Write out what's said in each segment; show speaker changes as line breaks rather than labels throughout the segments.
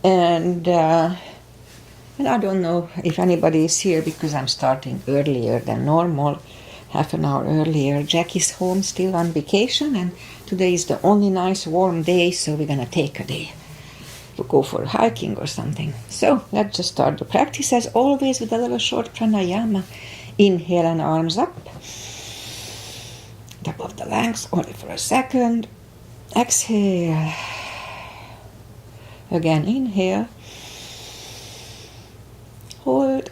And I don't know if anybody is here because I'm starting earlier than normal, half an hour earlier. Jackie's home still on vacation, and today is the only nice warm day, so we're gonna take a day to go for hiking or something. So let's just start the practice as always with a little short pranayama. Inhale and arms up, top of the lungs, only for a second. Exhale. Again, inhale. Hold.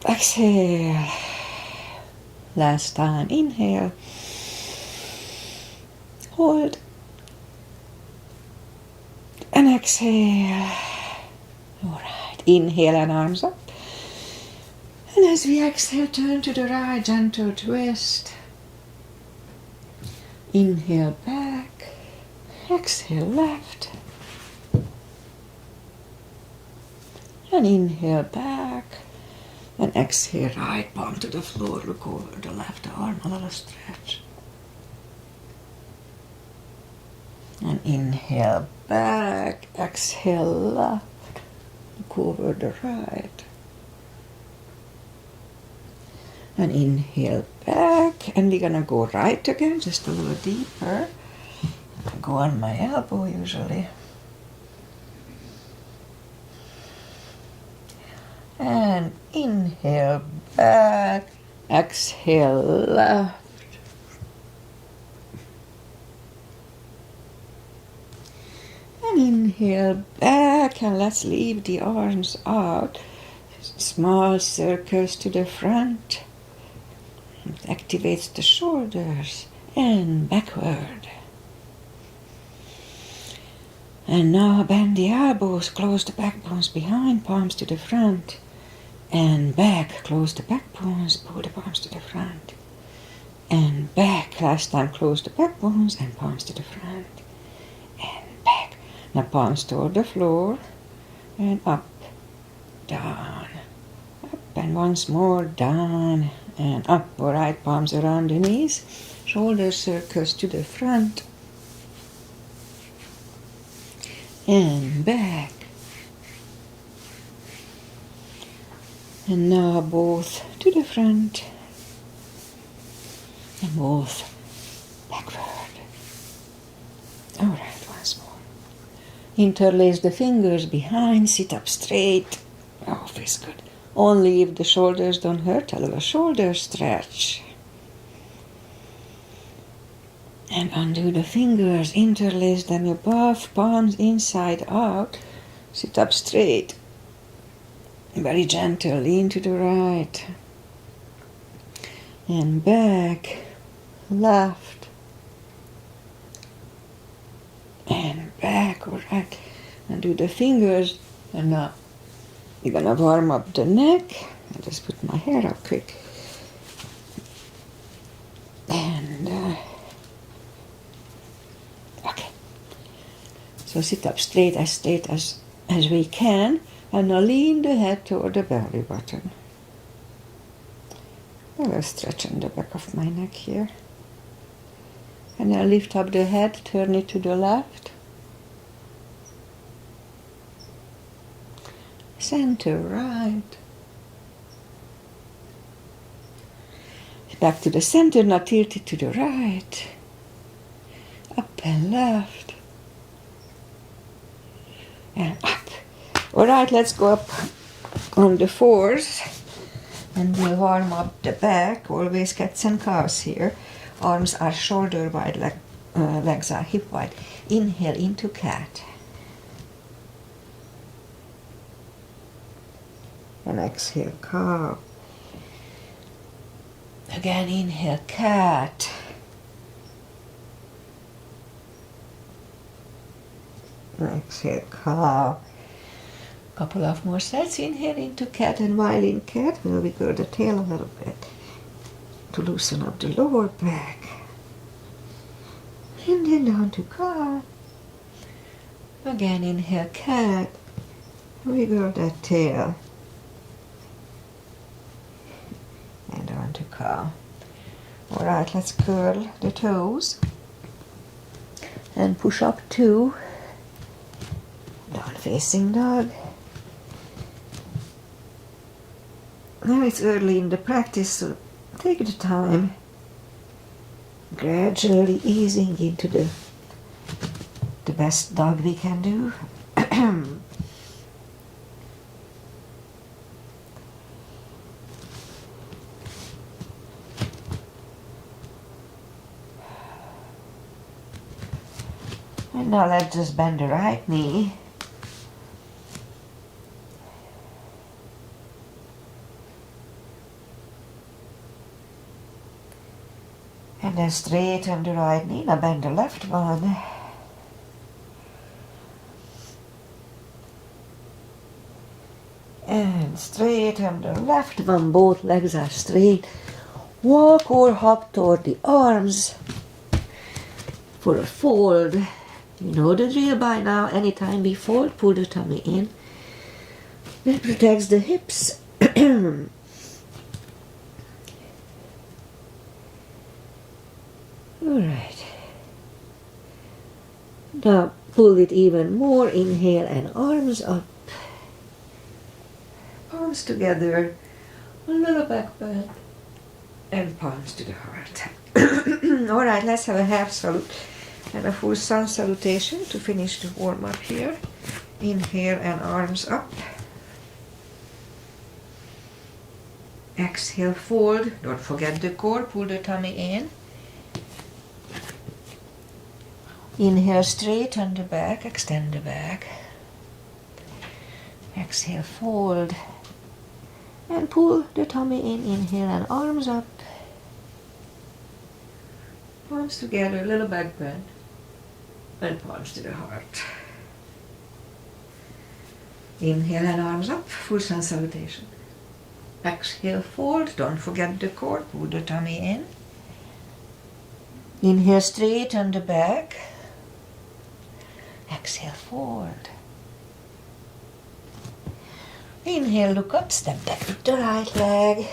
Exhale. Last time, inhale. Hold. And exhale. Alright, inhale and arms up. And as we exhale, turn to the right, gentle twist. Inhale back. Exhale left. And inhale back. And exhale right, palm to the floor. Look over the left arm, a little stretch. And inhale back. Exhale left. Look over the right. And inhale back. And we're gonna go right again, just a little deeper. I go on my elbow usually. And inhale back, exhale left. And inhale back, and let's leave the arms out. Small circles to the front. It activates the shoulders and backward. And now bend the elbows, close the backbones behind, palms to the front. And back, close the backbones, pull the palms to the front. And back, last time close the backbones and palms to the front. And back. Now palms toward the floor. And up, down. Up and once more, down and up. Alright, palms around the knees. Shoulder circles to the front. And back. And now both to the front and both backward. Alright, once more. Interlace the fingers behind, sit up straight. Oh, feels good. Only if the shoulders don't hurt, a little shoulder stretch. And undo the fingers, interlace them above, palms inside out. Sit up straight. Very gentle, lean to the right. And back, left. And back, alright. Undo the fingers. And now you're gonna warm up the neck. I'll just put my hair up quick. And okay. So sit up straight as we can. And now lean the head toward the belly button. A little stretch on the back of my neck here. And now lift up the head, turn it to the left. Center right. Back to the center, now tilt it to the right. Up and left. And up. Alright, let's go up on the fours. And we'll warm up the back. Always cats and cows here. Arms are shoulder wide, legs are hip wide. Inhale into cat. And exhale, cow. Again, inhale, cat. And exhale, cow. Couple of more sets. Inhale into cat, and while in cat, we'll wiggle the tail a little bit to loosen up the lower back. And then down to cow. Again, inhale, cat. Wiggle that tail. And on to cow. Alright, let's curl the toes. And push up 2. Down facing dog. Now it's early in the practice, so take the time, gradually easing into the best dog we can do. And now let's just bend the right knee. And then straighten the right knee. Now bend the left one. And straighten the left one. Both legs are straight. Walk or hop toward the arms for a fold. You know the drill by now. Anytime we fold, pull the tummy in. That protects the hips. Alright. Now pull it even more. Inhale and arms up. Palms together. A little back bend. And palms to the heart. Alright, let's have a half salute and a full sun salutation to finish the warm up here. Inhale and arms up. Exhale, fold. Don't forget the core. Pull the tummy in. Inhale, straighten the back. Extend the back. Exhale, fold. And pull the tummy in. Inhale and arms up. Palms together, a little back bend. And palms to the heart. Inhale and arms up. Full sun salutation. Exhale, fold. Don't forget the core. Pull the tummy in. Inhale, straighten the back. Exhale, fold. Inhale, look up, step back with the right leg.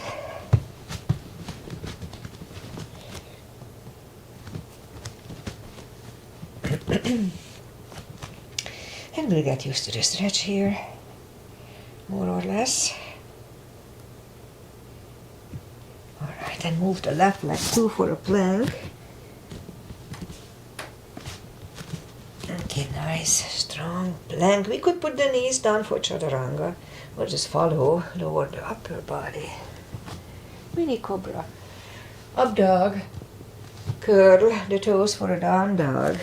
And we'll get used to the stretch here, more or less. Alright, and move the left leg too for a plank. Okay, nice, strong plank. We could put the knees down for chaturanga, or just follow, lower the upper body. Mini cobra. Up dog. Curl the toes for a down dog.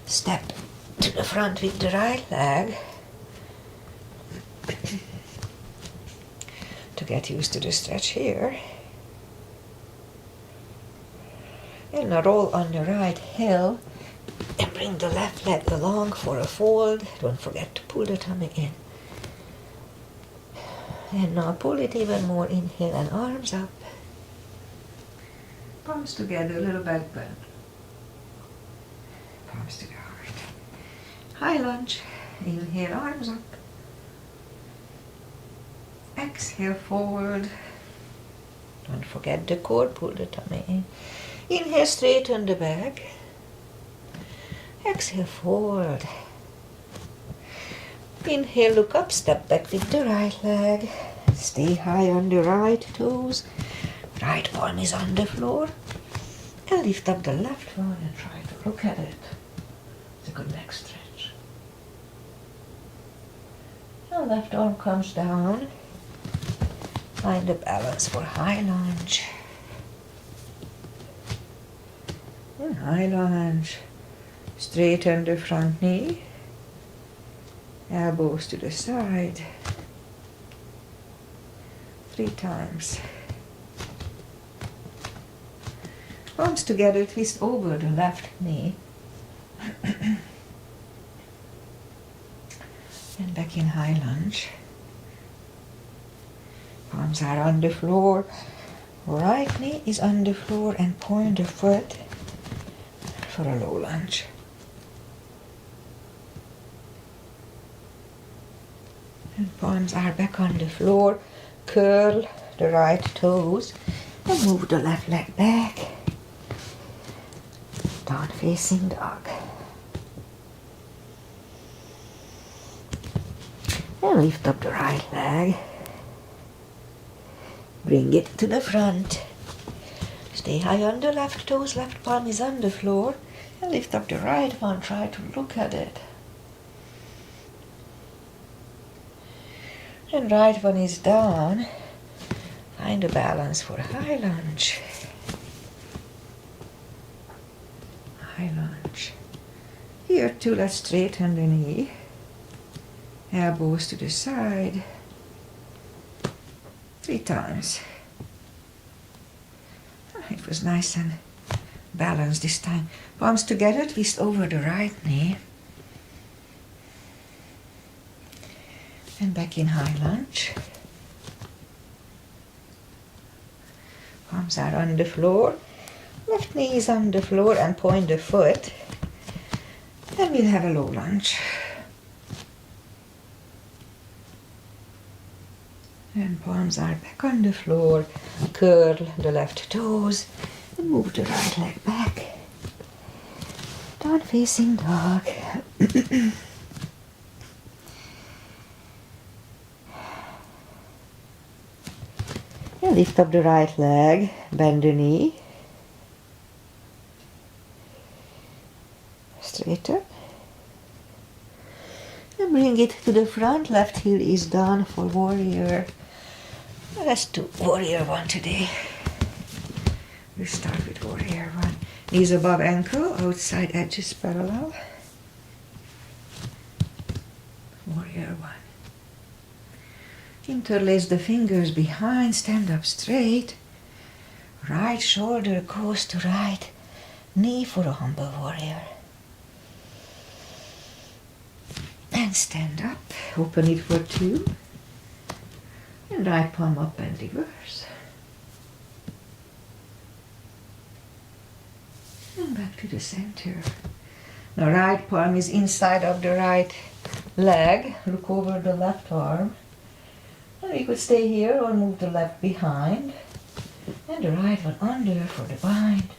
Step to the front with the right leg. To get used to the stretch here. And now roll on the right heel and bring the left leg along for a fold. Don't forget to pull the tummy in. And now pull it even more. Inhale and arms up. Palms together, a little back bend. Palms to the heart. High lunge. Inhale, arms up. Exhale, forward. Don't forget the core, pull the tummy in. Inhale, straighten the back. Exhale, forward. Inhale, look up, step back with the right leg. Stay high on the right toes. Right palm is on the floor. And lift up the left one and try to look at it. It's a good neck stretch. Now left arm comes down. Find the balance for high lunge. And high lunge. Straighten the front knee. Elbows to the side. 3 times. Palms together, twist over the left knee. And back in high lunge. Palms are on the floor. Right knee is on the floor and point the foot for a low lunge. And palms are back on the floor. Curl the right toes and move the left leg back. Down facing dog. And lift up the right leg. Bring it to the front. Stay high on the left toes, left palm is on the floor. And lift up the right one, try to look at it. And right one is down. Find a balance for high lunge. High lunge. Here too, let's straighten the knee. Elbows to the side. 3 times. It was nice and balanced this time. Palms together, twist over the right knee. And back in high lunge. Palms are on the floor. Left knee is on the floor and point the foot. And we'll have a low lunge. And palms are back on the floor. Curl the left toes and move the right leg back. Down facing dog. And lift up the right leg, bend the knee. Straighten. And bring it to the front. Left heel is down for warrior. Let's do warrior 1 today. We start with warrior 1. Knees above ankle, outside edges parallel. Warrior 1. Interlace the fingers behind, stand up straight. Right shoulder goes to right knee for a humble warrior. And stand up, open it for 2. And right palm up and reverse. And back to the center. Now right palm is inside of the right leg. Look over the left arm. And we could stay here or move the left behind. And the right one under for the bind.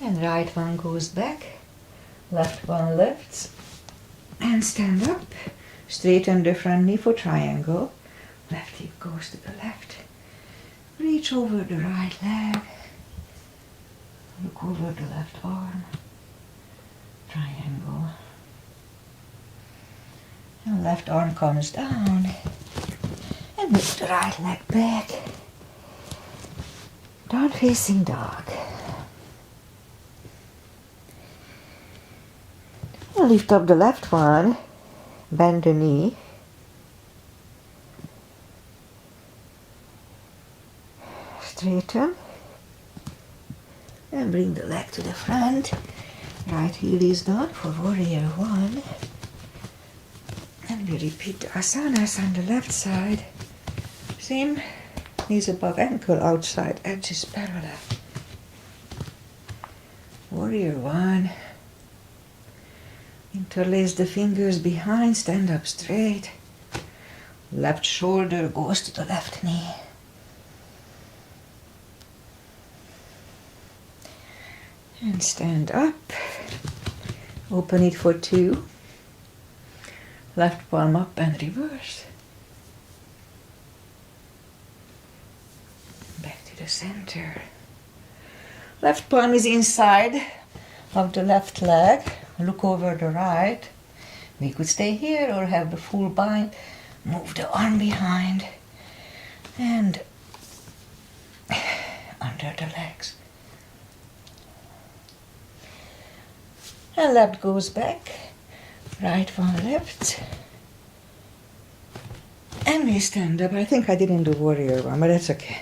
And right one goes back. Left one lifts. And stand up. Straighten the front knee for triangle. Left hip goes to the left. Reach over the right leg. Look over the left arm. Triangle. And left arm comes down. And move the right leg back. Down facing dog. And lift up the left one. Bend the knee. Straighten. And bring the leg to the front. Right heel is down for warrior 1. And we repeat the asanas on the left side. Same, knees above ankle, outside edges parallel. Warrior 1. Interlace the fingers behind, stand up straight. Left shoulder goes to the left knee. And stand up. Open it for 2. Left palm up and reverse. Back to the center. Left palm is inside of the left leg. Look over the right. We could stay here or have the full bind. Move the arm behind and under the legs. And left goes back. Right one lifts. And we stand up. I think I didn't do warrior 1, but that's okay.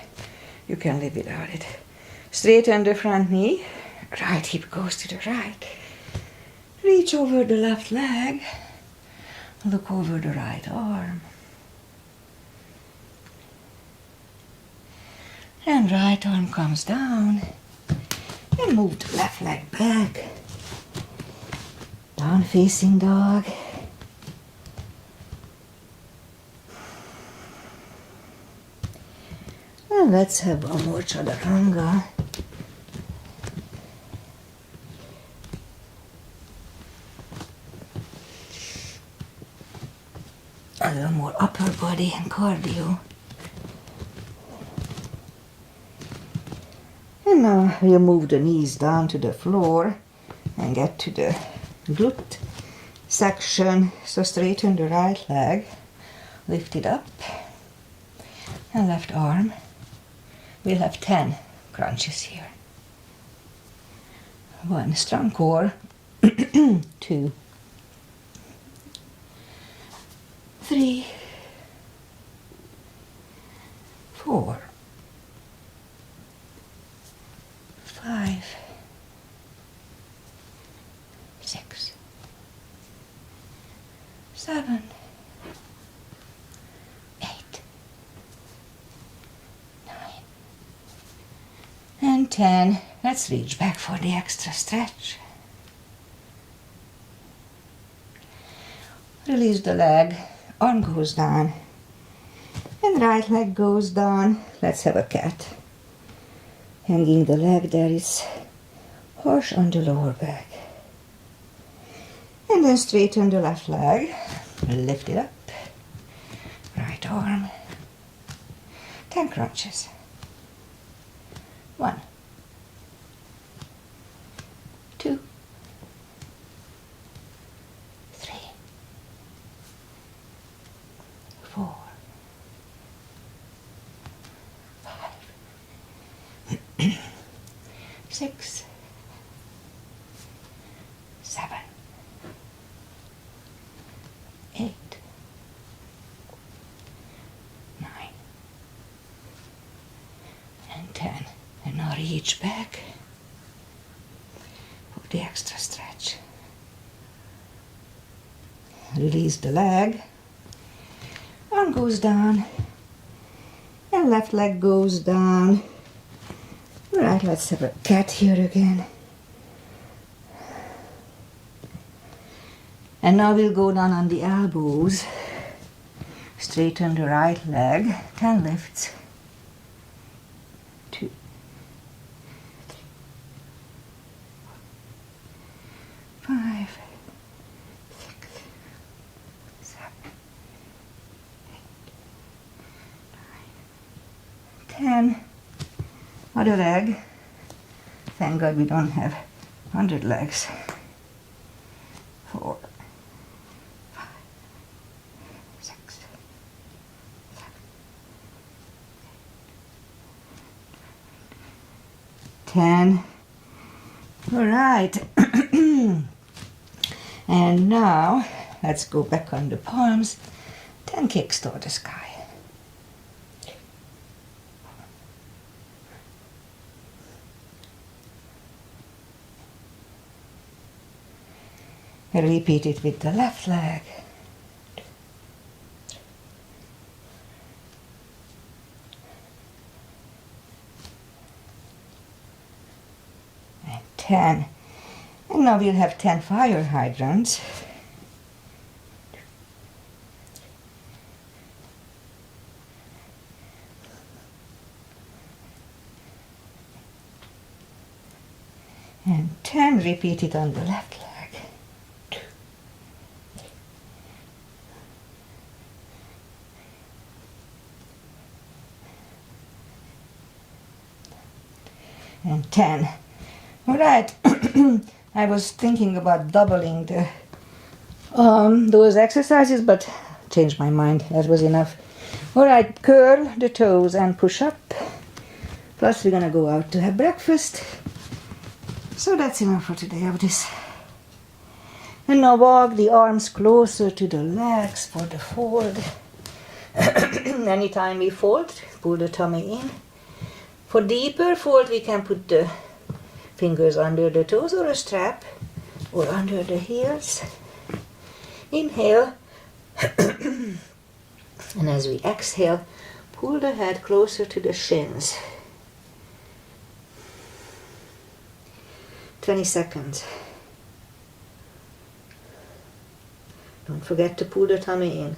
You can live without it. Straighten the front knee. Right hip goes to the right. Reach over the left leg. Look over the right arm. And right arm comes down. And move the left leg back. Down facing dog. And let's have one more chaturanga. A little more upper body and cardio. And now we'll move the knees down to the floor and get to the glute section. So straighten the right leg, lift it up, and left arm. We'll have 10 crunches here. 1, strong core. 2, 3, 4, 5, 6, 7, 8, 9, and 10. Let's reach back for the extra stretch. Release the leg, arm goes down, and right leg goes down. Let's have a cat. Hanging the leg there is harsh on the lower back. And then straighten the left leg, lift it up, right arm, 10 crunches. 1, 2, 3, 4, 5, 6, 7, 8, 9, and 10. And now reach back for the extra stretch. Release the leg, arm goes down, and left leg goes down. Right, let's have a cat here again. And now we'll go down on the elbows, straighten the right leg, 10 lifts. 2, 3, 5, 6, 7, 8, 9, 10. Other leg. Thank God we don't have 100 legs. 4, 5, 6, 7, 10. All right. And now let's go back on the palms. 10 kicks toward the sky. Repeat it with the left leg. 10. And now we'll have 10 fire hydrants. And 10, repeat it on the left leg. 2, 3. And 10. All right. I was thinking about doubling the those exercises, but changed my mind. That was enough. All right, curl the toes and push up. Plus, we're gonna go out to have breakfast. So that's enough for today of this. And now walk the arms closer to the legs for the fold. Anytime we fold, pull the tummy in. For deeper fold, we can put the fingers under the toes or a strap or under the heels. Inhale. And as we exhale, pull the head closer to the shins. 20 seconds. Don't forget to pull the tummy in.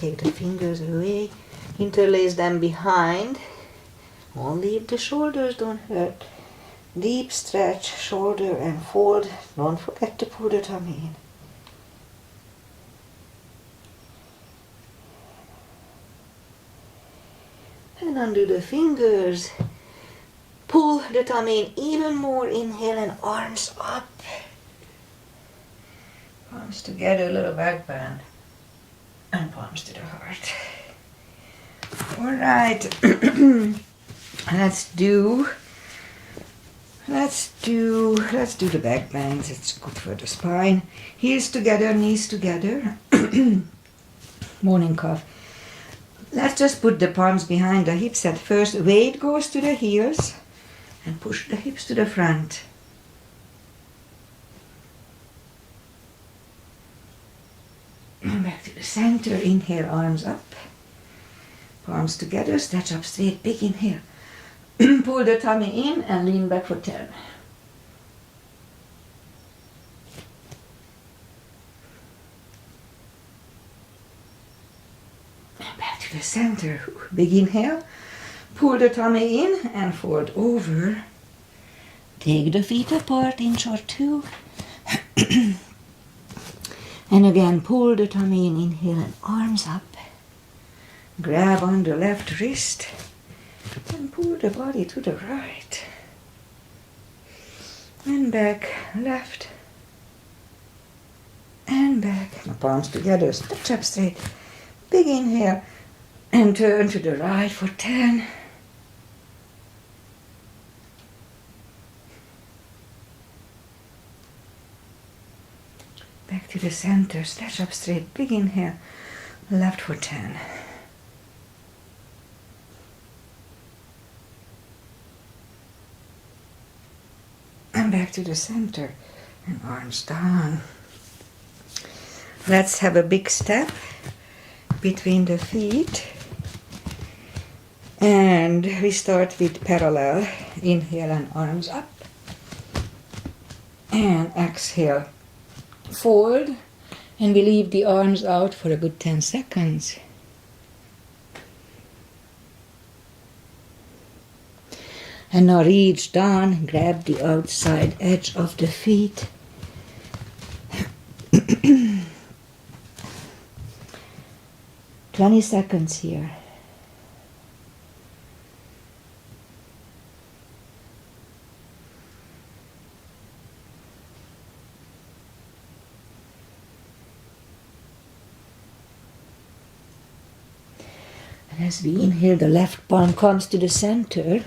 Take the fingers away. Interlace them behind. Only if the shoulders don't hurt. Deep stretch, shoulder and fold. Don't forget to pull the tummy in. And undo the fingers. Pull the tummy in even more. Inhale and arms up. Palms together, little back bend. And palms to the heart. Alright. Let's do the back bends. It's good for the spine. Heels together, knees together. Morning cough. Let's just put the palms behind the hips at first. Weight goes to the heels and push the hips to the front. And back to the center. Inhale, arms up. Palms together, stretch up straight, big inhale. Pull the tummy in and lean back for 10. And back to the center. Big inhale. Pull the tummy in and fold over. Take the feet apart, inch or two. And again, pull the tummy in, inhale and arms up. Grab on the left wrist and pull the body to the right. And back, left. And back. My palms together, stretch up straight. Big inhale and turn to the right for 10. Back to the center, stretch up straight, big inhale, left for 10. And back to the center, and arms down. Let's have a big step between the feet. And we start with parallel. Inhale and arms up. And exhale. Fold, and we leave the arms out for a good 10 seconds. And now reach down, grab the outside edge of the feet. 20 seconds here. As we inhale, the left palm comes to the center.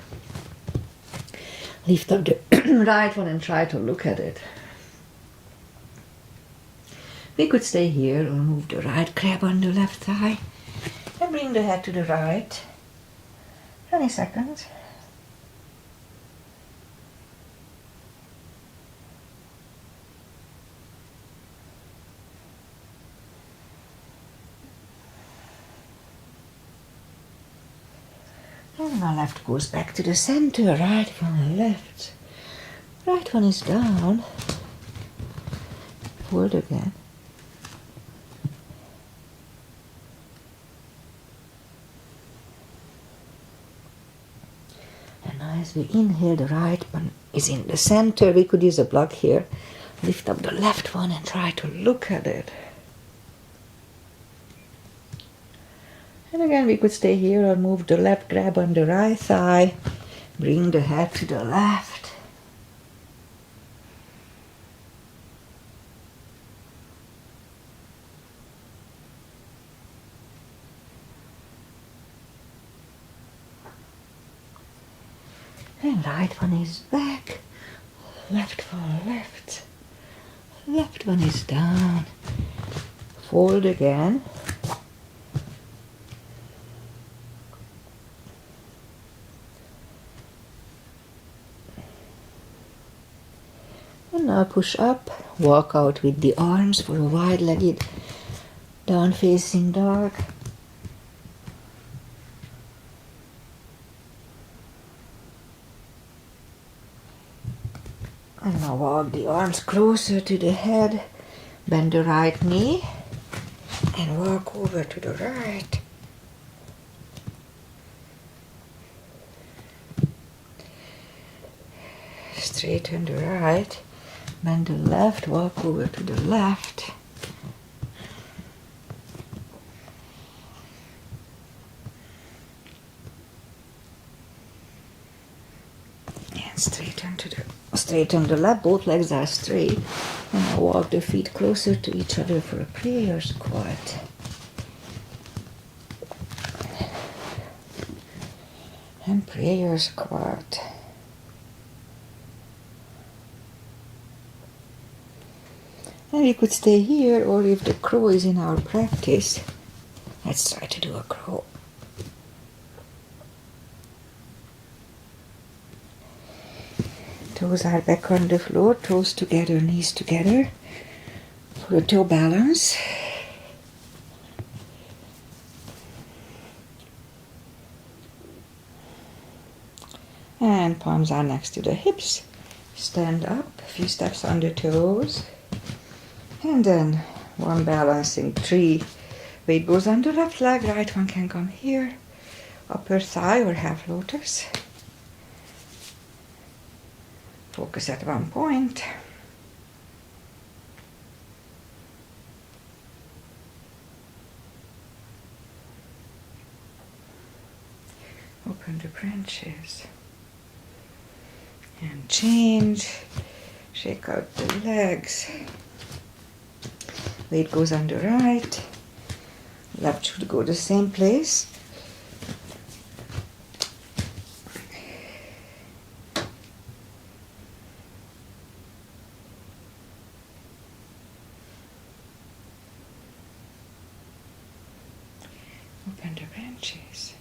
Lift up the right one and try to look at it. We could stay here or move the right, grab on the left thigh and bring the head to the right. 20 seconds. And my left goes back to the center, right one left. Right one is down. Fold again. And now as we inhale, the right one is in the center. We could use a block here. Lift up the left one and try to look at it. And again, we could stay here or move the left, grab on the right thigh, bring the head to the left. And right one is back, left one left, left one is down. Fold again. And now push up, walk out with the arms for a wide-legged down-facing dog. And now walk the arms closer to the head, bend the right knee, and walk over to the right. Straighten the right, bend the left, walk over to the left. And straighten the left, both legs are straight. And now walk the feet closer to each other for a prayer squat. And prayer squat. And we could stay here, or if the crow is in our practice, let's try to do a crow. Toes are back on the floor, toes together, knees together for a toe balance. And palms are next to the hips. Stand up, a few steps on the toes. And then one balancing tree. Weight goes on the left leg, right one can come here. Upper thigh or half lotus. Focus at one point. Open the branches. And change. Shake out the legs. Weight goes on the right. Left should go the same place. Open the branches.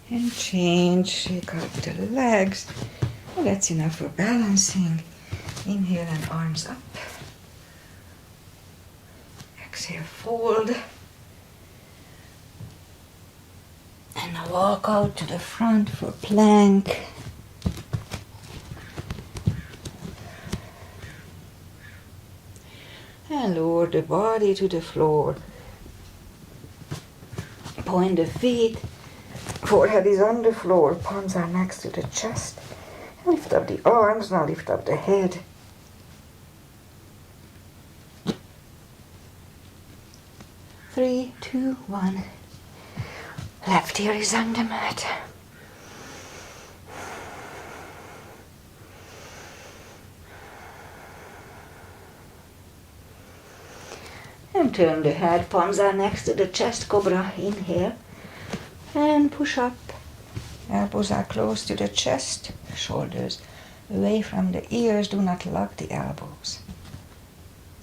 And change. Shake out the legs. Well, that's enough for balancing. Inhale and arms up. Exhale, fold. And now walk out to the front for plank. And lower the body to the floor. Point the feet. Forehead is on the floor. Palms are next to the chest. Lift up the arms. Now lift up the head. Three, two, one. Left ear is on the mat. And turn the head. Palms are next to the chest. Cobra. Inhale. And push up. Elbows are close to the chest. Shoulders away from the ears. Do not lock the elbows.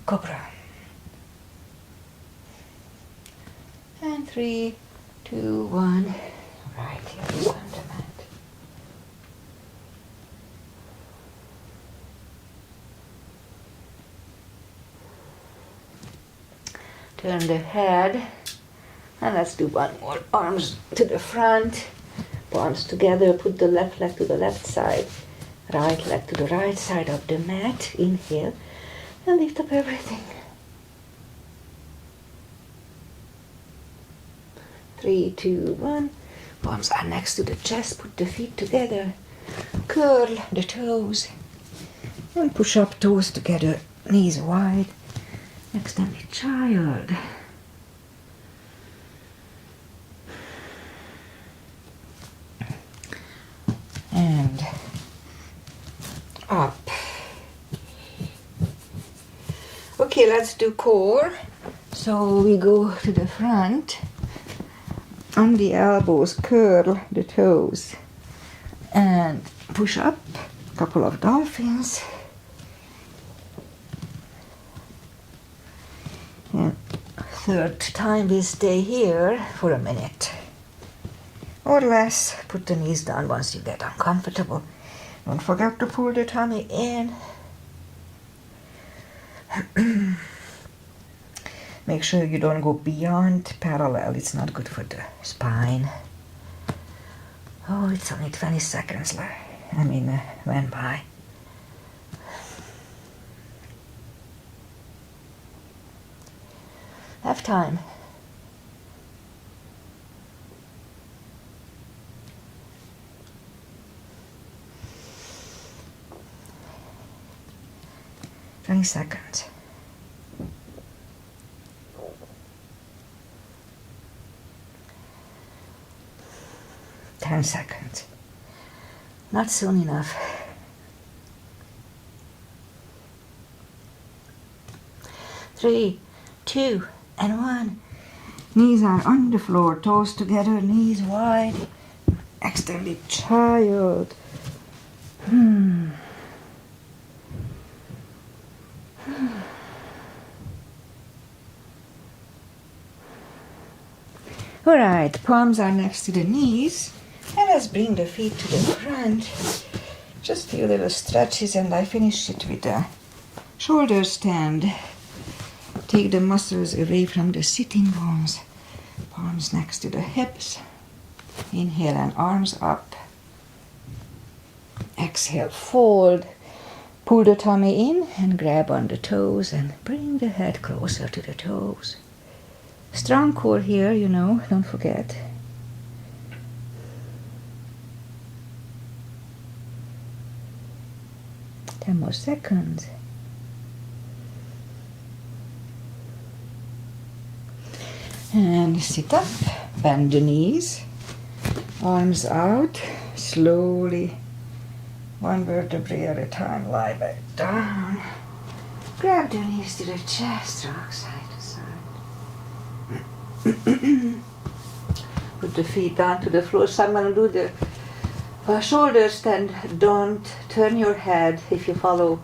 Cobra. And 3, 2, 1. Right here is on the mat. Turn the head. And let's do one more. Arms to the front. Palms together. Put the left leg to the left side. Right leg to the right side of the mat. Inhale. And lift up everything. 3, 2, 1. Palms are next to the chest. Put the feet together. Curl the toes. And push up, toes together. Knees wide. Extended child. And up. Okay, let's do core. So we go to the front. On the elbows, curl the toes. And push up. A couple of dolphins. And third time we stay here for a minute. Or less. Put the knees down once you get uncomfortable. Don't forget to pull the tummy in. Make sure you don't go beyond parallel. It's not good for the spine. Oh, it's only 20 seconds went by. Left time. Seconds. 10 seconds. Not soon enough. 3, 2, and 1. Knees are on the floor, toes together, knees wide. Extended child. Alright, palms are next to the knees. And let's bring the feet to the front. Just a few little stretches and I finish it with a shoulder stand. Take the muscles away from the sitting bones. Palms next to the hips. Inhale and arms up. Exhale, fold. Pull the tummy in and grab on the toes and bring the head closer to the toes. Strong core here, you know, don't forget. Ten more seconds. And sit up, bend the knees, arms out, slowly, one vertebrae at a time, lie back down. Grab the knees to the chest, rock side to side. Put the feet down to the floor. So I'm going to do the shoulder stand. Don't turn your head if you follow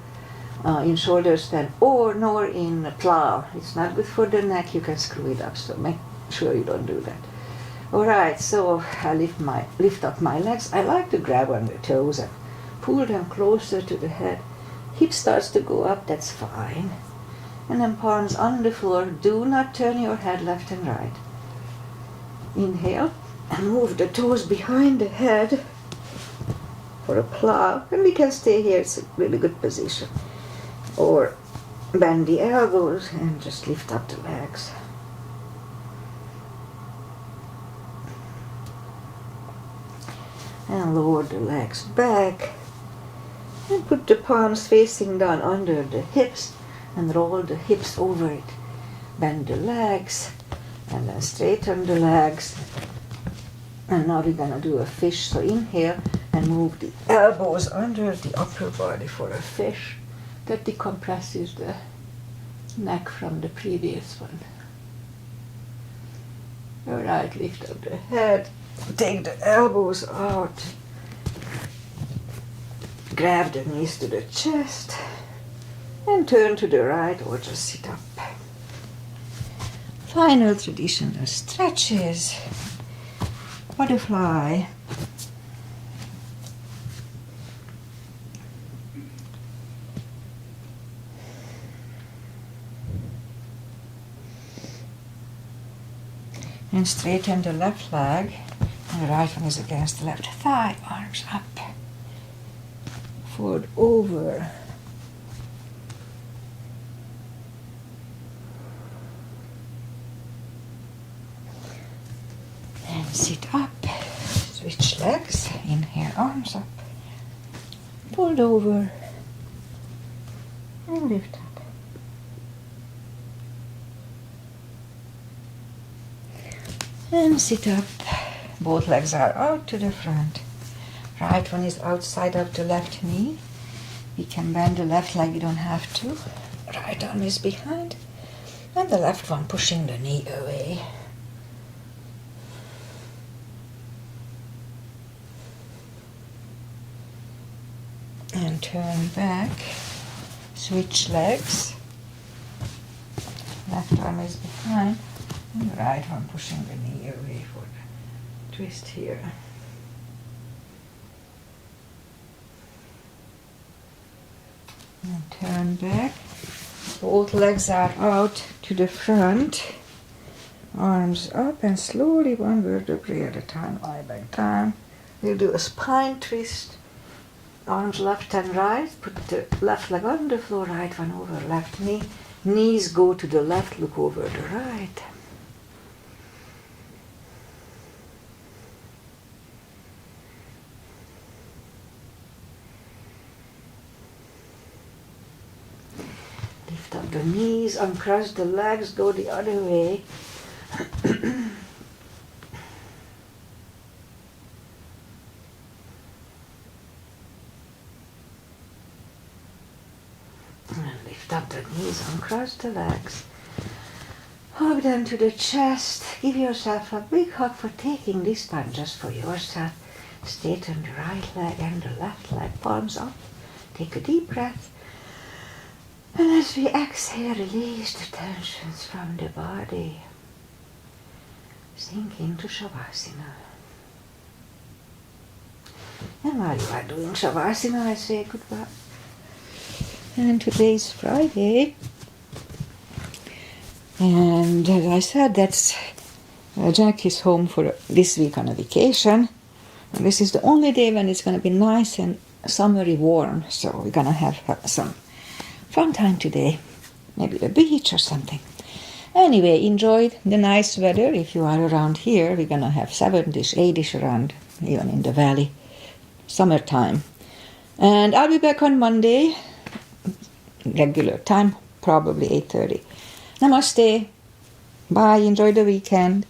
in shoulder stand nor in plow. It's not good for the neck. You can screw it up, so make sure you don't do that. Alright, so I lift up my legs. I like to grab on the toes and pull them closer to the head. Hip starts to go up, that's fine. And then palms on the floor. Do not turn your head left and right. Inhale and move the toes behind the head for a plow. And we can stay here, it's a really good position. Or bend the elbows and just lift up the legs. And lower the legs back. And put the palms facing down under the hips. And roll the hips over it. Bend the legs and then straighten the legs. And now we're gonna do a fish. So inhale and move the elbows under the upper body for a fish. That decompresses the neck from the previous one. Alright, lift up the head. Take the elbows out. Grab the knees to the chest. And turn to the right or just sit up. Final traditional stretches. Butterfly. And straighten the left leg. And the right one is against the left thigh. Arms up. Forward over. And sit up. Switch legs. Inhale, arms up. Fold over. And lift up. And sit up. Both legs are out to the front. Right one is outside of the left knee. We can bend the left leg, you don't have to. Right arm is behind. And the left one pushing the knee away. And turn back. Switch legs. Left arm is behind. And the right one pushing the knee away for the twist here. And turn back. Both legs are out to the front. Arms up and slowly one vertebrae at a time, lie back down. We'll do a spine twist. Arms left and right. Put the left leg on the floor, right one over left knee. Knees go to the left, look over the right. Lift up the knees, uncross the legs, go the other way. And lift up the knees, uncross the legs. Hug them to the chest. Give yourself a big hug for taking this time just for yourself. Straighten the right leg and the left leg, palms up. Take a deep breath. And as we exhale, release the tensions from the body. Sinking to Shavasana. And while you are doing Shavasana, I say goodbye. And today's Friday. And as I said, that's Jack is home for this week on a vacation. And this is the only day when it's going to be nice and summery warm. So we're going to have some fun time today. Maybe the beach or something. Anyway, enjoy the nice weather. If you are around here, we're going to have 7-ish, 8-ish around, even in the valley. Summertime. And I'll be back on Monday. Regular time, probably 8:30. Namaste. Bye. Enjoy the weekend.